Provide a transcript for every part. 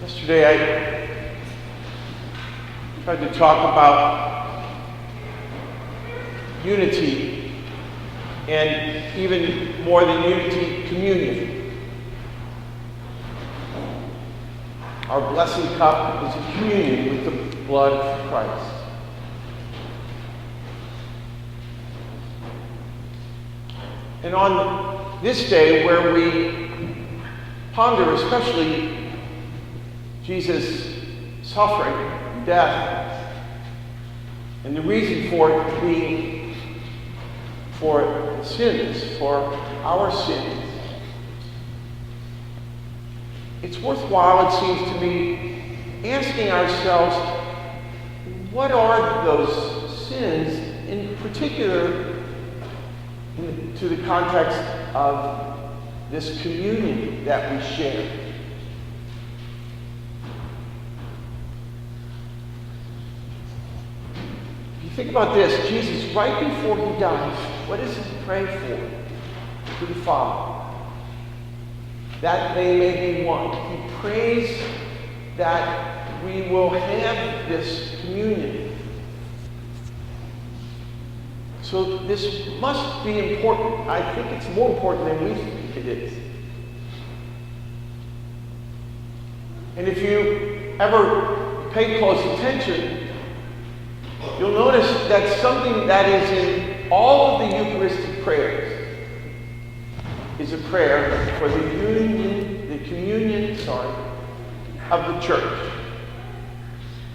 Yesterday I tried to talk about unity, and even more than unity, communion. Our blessing cup is a communion with the blood of Christ. And on this day where we ponder especially Jesus' suffering and death, and the reason for it being for sins, for our sins, it's worthwhile, it seems to me, asking ourselves, what are those sins, in particular, to the context of this communion that we share? If you think about this, Jesus, right before he dies, what does he pray for? To the Father. That they may be one. He prays that we will have this communion. So this must be important. I think it's more important than we think it is. And if you ever pay close attention, you'll notice that something that is in all of the Eucharistic prayers is a prayer for the communion of the church.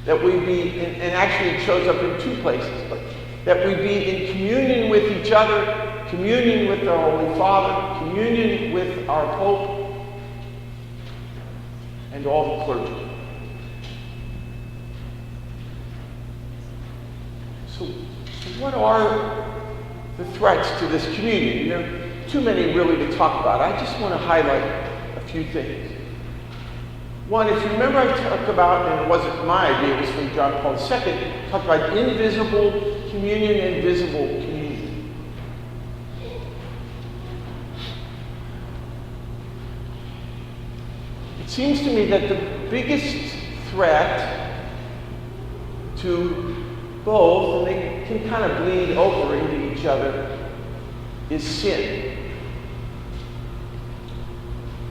That we be, and actually it shows up in two places, but that we be in communion with each other, communion with our Holy Father, communion with our Pope, and all the clergy. So what are the threats to this communion? There are too many really to talk about. I just want to highlight a few things. One, if you remember, I talked about, and it wasn't my idea, it was from John Paul II, talked about invisible communion and visible communion. It seems to me that the biggest threat to both, and they can kind of bleed over into each other, is sin.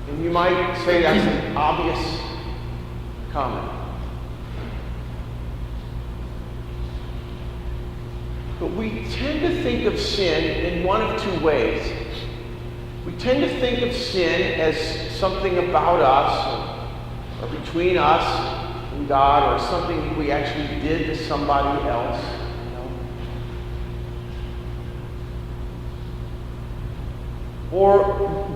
And you might say that's an obvious comment. But we tend to think of sin in one of two ways. We tend to think of sin as something about us, or between us and God, or something we actually did to somebody else. Or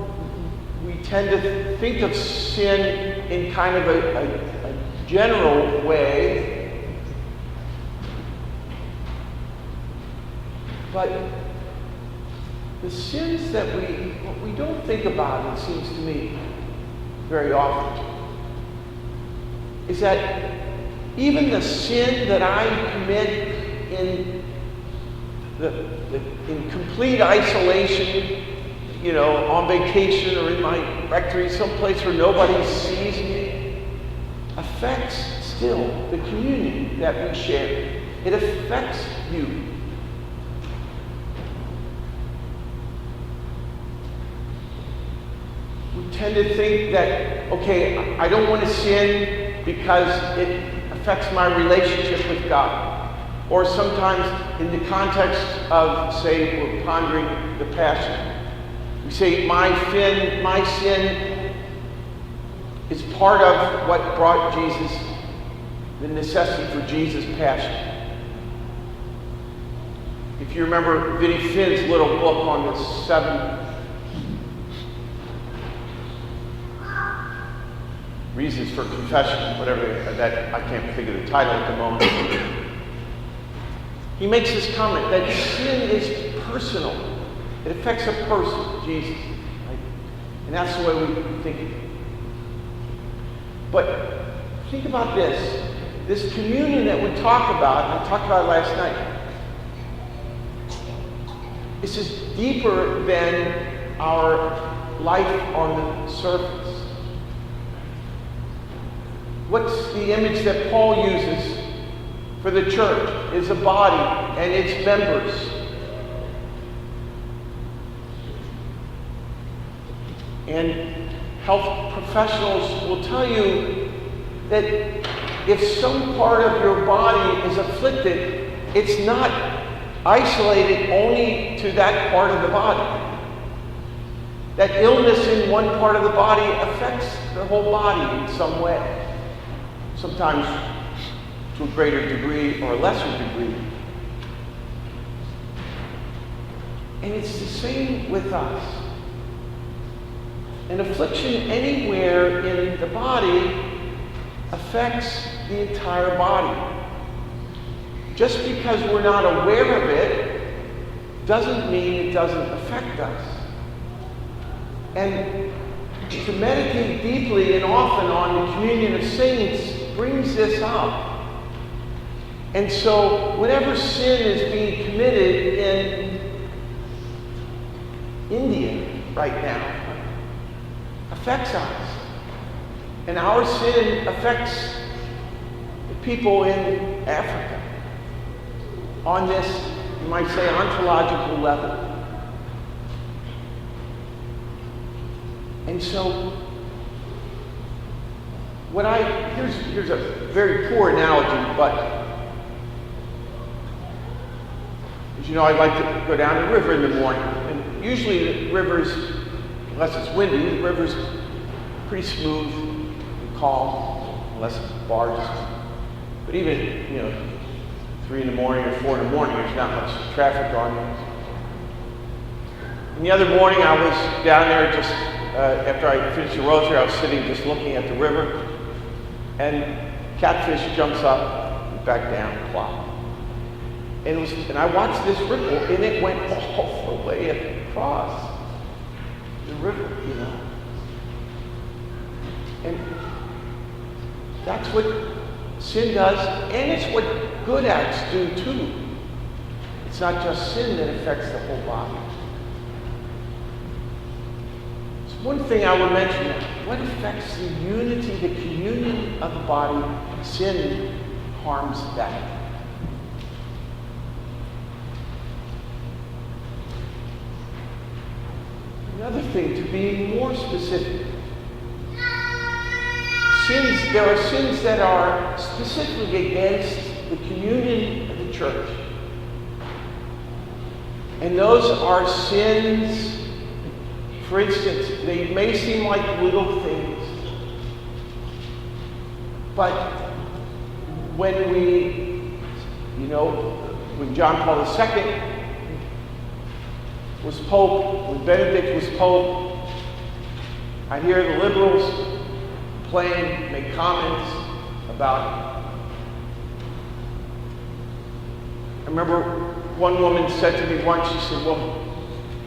we tend to think of sin in kind of a general way. But the sins that we don't think about, it seems to me, very often, is that even the sin that I commit in complete isolation, on vacation or in my rectory, someplace where nobody sees me, affects still the communion that we share. It affects you. We tend to think that, okay, I don't want to sin because it affects my relationship with God. Or sometimes in the context of, say, we're pondering the Passion, we say my sin is part of what brought Jesus, the necessity for Jesus' passion. If you remember Vinnie Finn's little book on the 7 reasons for confession, whatever that, I can't think of the title at the moment. He makes this comment that sin is personal. It affects a person, Jesus. Right? And that's the way we think of it. But think about this. This communion that we talk about, I talked about it last night, it's just deeper than our life on the surface. what's the image that Paul uses for the church? Is a body and its members. And health professionals will tell you that if some part of your body is afflicted, it's not isolated only to that part of the body. That illness in one part of the body affects the whole body in some way. Sometimes to a greater degree or a lesser degree. And it's the same with us. An affliction anywhere in the body affects the entire body. Just because we're not aware of it doesn't mean it doesn't affect us. And to meditate deeply and often on the communion of saints brings this up. And so whatever sin is being committed in India right now affects us. And our sin affects the people in Africa on this, you might say, ontological level. And so, here's a very poor analogy, but as you know, I like to go down the river in the morning. And usually the rivers, unless it's windy, the river's pretty smooth and calm, unless it's barges. But even, 3 in the morning or 4 in the morning, there's not much traffic on it. And the other morning I was down there just after I finished the rosary, I was sitting just looking at the river, and catfish jumps up and back down, plop. And I watched this ripple, and it went all the way across the river, And that's what sin does, and it's what good acts do too. It's not just sin that affects the whole body. One thing I would mention, what affects the unity, the communion of the body? Sin harms that. Another thing, to be more specific, there are sins that are specifically against the communion of the church. And those are sins. For instance, they may seem like little things, but when when John Paul II was Pope, when Benedict was Pope, I hear the liberals complain, make comments about it. I remember one woman said to me once, she said, well,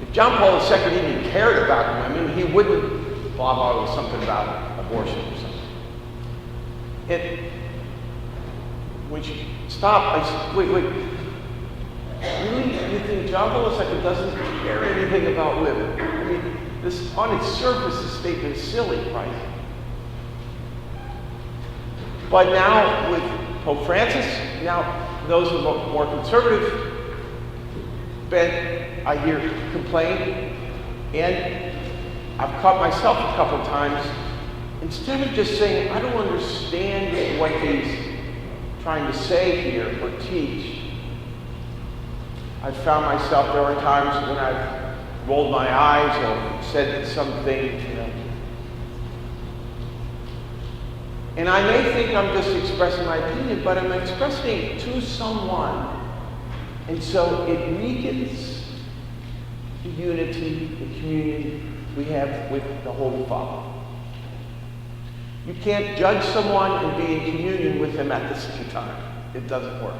if John Paul II even cared about women, he wouldn't blah blah with something about abortion or something. When she stopped, I said, wait, really? You think John Paul II doesn't care anything about women? I mean, this, on its surface, this statement is silly, right? But now with Pope Francis, now those who are more conservative, I hear complain, and I've caught myself a couple of times, instead of just saying, I don't understand what he's trying to say here or teach, I've found myself, there are times when I've rolled my eyes or said something, and I may think I'm just expressing my opinion, but I'm expressing it to someone. And so it weakens the unity, the communion we have with the Holy Father. You can't judge someone and be in communion with them at the same time. It doesn't work.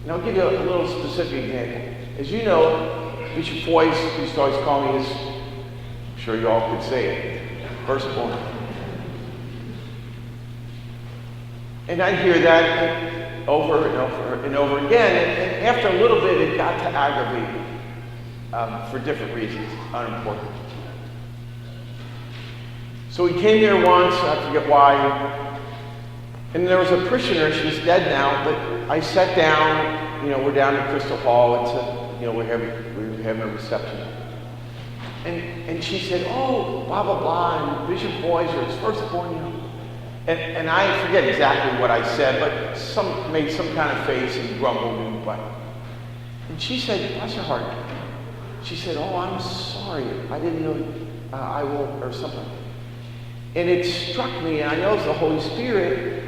And I'll give you a little specific example. As you know, Bishop Foy's used to always call me his, I'm sure you all could say it, firstborn. And I'd hear that over and over and over again, and after a little bit it got to aggravate me for different reasons, unimportant. So he came there once, I forget why, and there was a parishioner, she's dead now, but I sat down, we're down in Crystal Hall, we're having a reception. And she said, oh, blah, blah, blah, and Bishop Boyes are his firstborn, And I forget exactly what I said, but made some kind of face and grumbled and what. And she said, bless her heart, she said, oh, I'm sorry, I didn't know, I won't, or something. And it struck me, and I know it's the Holy Spirit,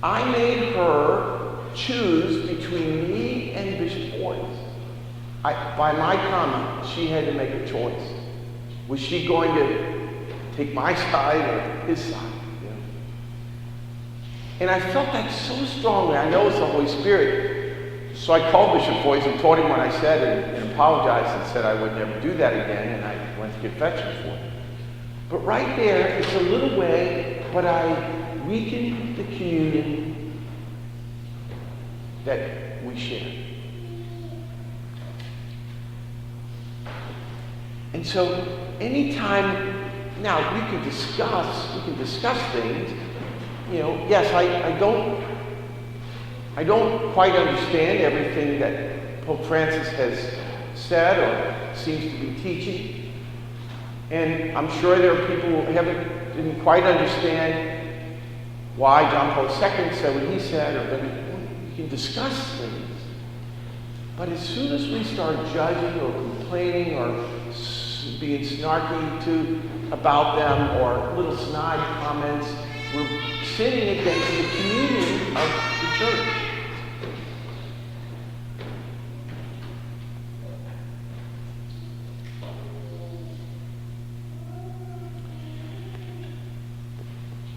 I made her choose between me and Bishop Boyes. By my comment, she had to make a choice. Was she going to take my side or his side? And I felt that so strongly. I know it's the Holy Spirit. So I called Bishop Boyes and told him what I said and apologized and said I would never do that again, and I went to confession for it. But right there, it's a little way, but I weakened the communion that we share. And so anytime, now we can discuss things. Yes, I don't quite understand everything that Pope Francis has said or seems to be teaching. And I'm sure there are people who didn't quite understand why John Paul II said what he said, or we can discuss things. But as soon as we start judging or complaining or being snarky about them or little snide comments, we're sinning against the communion of the church.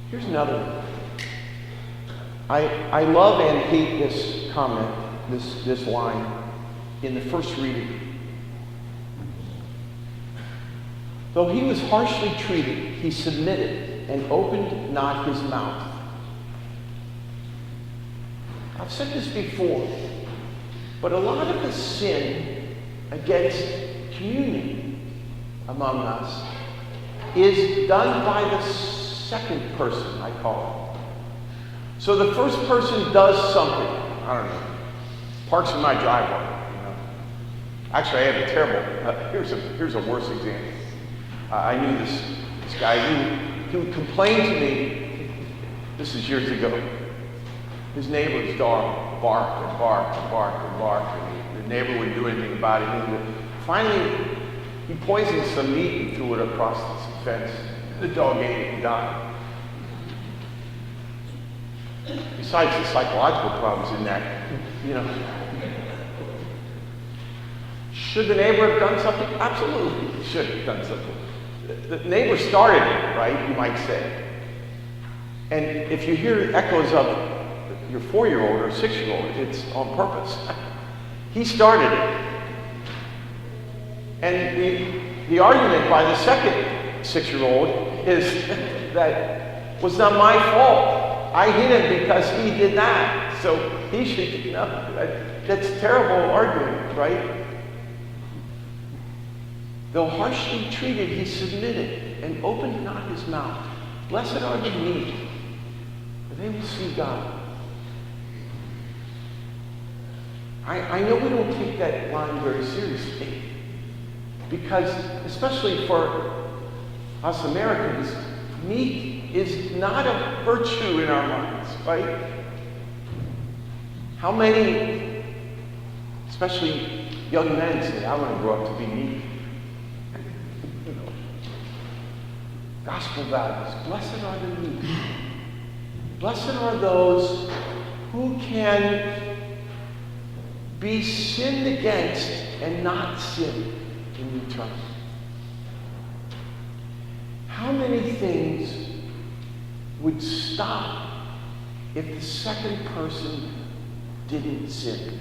Here's another one. I love and hate this comment, this line in the first reading. Though he was harshly treated, he submitted and opened not his mouth. I've said this before, but a lot of the sin against communion among us is done by the second person, I call it. So the first person does something, I don't know, parks in my driveway. Actually, I have a terrible, here's a worse example. I knew this guy he would complain to me, this is years ago, his neighbor's dog barked and barked and barked and barked, and the neighbor wouldn't do anything about it. Finally, he poisoned some meat and threw it across the fence. The dog ate it and died. Besides the psychological problems in that, should the neighbor have done something? Absolutely, he should have done something. The neighbor started it, right, you might say. And if you hear echoes of your 4-year-old or 6-year-old, it's on purpose. He started it. And the argument by the second 6-year-old is that was not my fault. I hit him because he did that. So he should, that's a terrible argument, right? Though harshly treated, he submitted and opened not his mouth. Blessed are the meek, for they will see God. I know we don't take that line very seriously, because especially for us Americans, meek is not a virtue in our minds, right? How many, especially young men, say, I want to grow up to be meek? Gospel values. Blessed are the meek. Blessed are those who can be sinned against and not sin in return. How many things would stop if the second person didn't sin?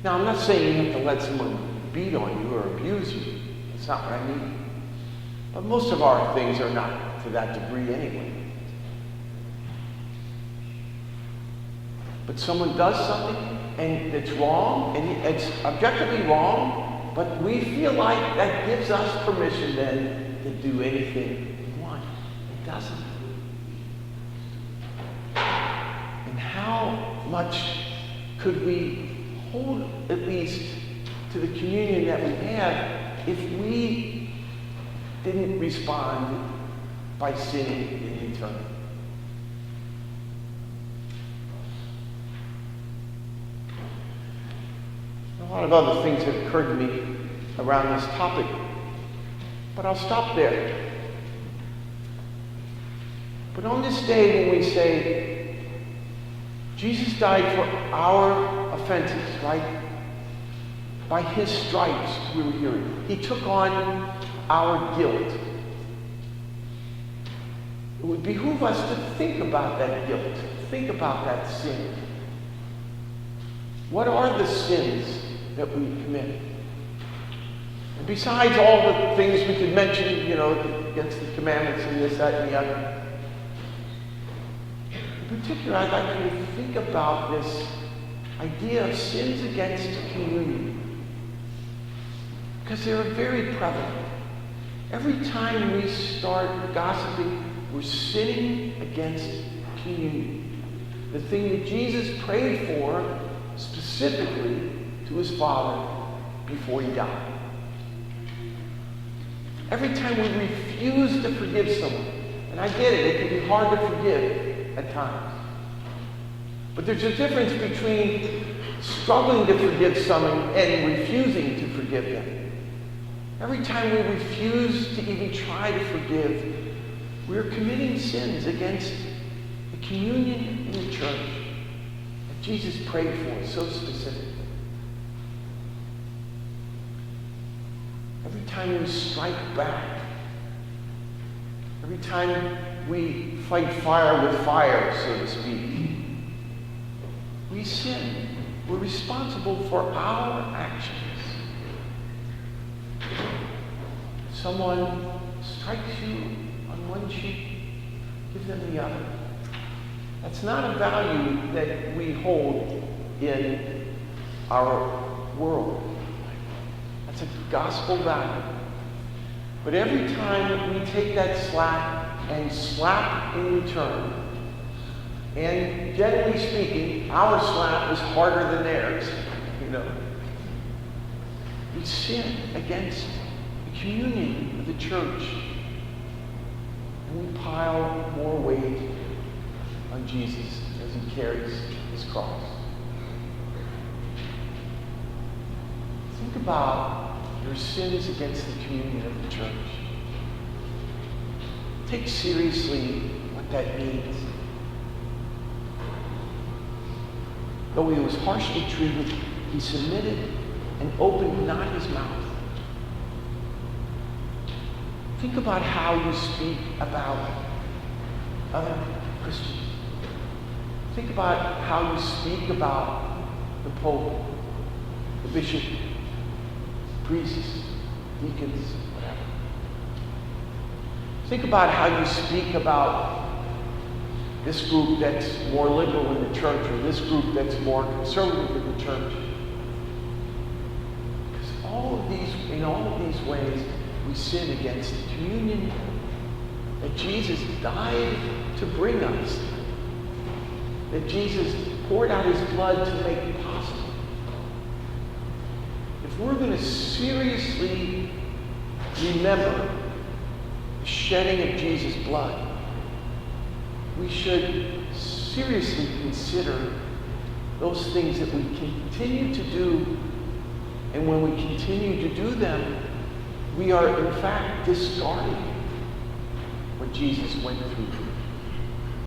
Now, I'm not saying you have to let someone beat on you or abuse you. That's not what I mean. But most of our things are not to that degree anyway. But someone does something and it's wrong, and it's objectively wrong, But we feel like that gives us permission then to do anything we want. It doesn't. And how much could we hold at least to the communion that we have if we didn't respond by sinning in return? A lot of other things have occurred to me around this topic, but I'll stop there. But on this day when we say, Jesus died for our offenses, right? By his stripes we were healed. He took on our guilt. It would behoove us to think about that guilt, think about that sin. What are the sins that we commit? And besides all the things we could mention, against the commandments and this, that, and the other, in particular, I'd like you to think about this idea of sins against communion, because they're very prevalent. Every time we start gossiping, we're sinning against communion. The thing that Jesus prayed for specifically to his Father before he died. Every time we refuse to forgive someone, and I get it, it can be hard to forgive at times. But there's a difference between struggling to forgive someone and refusing to forgive them. Every time we refuse to even try to forgive, we're committing sins against the communion in the church that Jesus prayed for so specifically. Every time we strike back, every time we fight fire with fire, so to speak, we sin. We're responsible for our actions. Someone strikes you on one cheek, give them the other. That's not a value that we hold in our world. That's a gospel value. But every time we take that slap and slap in return, and generally speaking, our slap is harder than theirs, we sin against the communion of the church. And we pile more weight on Jesus as he carries his cross. Think about your sins against the communion of the church. Take seriously what that means. Though he was harshly treated, he submitted and opened not his mouth. Think about how you speak about other Christians. Think about how you speak about the Pope, the bishop, priests, deacons, whatever. Think about how you speak about this group that's more liberal in the church, or this group that's more conservative in the church. Because in all of these ways, we sin against the communion that Jesus died to bring us, that Jesus poured out his blood to make possible. If we're going to seriously remember the shedding of Jesus' blood, we should seriously consider those things that we continue to do, and when we continue to do them, we are in fact discarding what Jesus went through.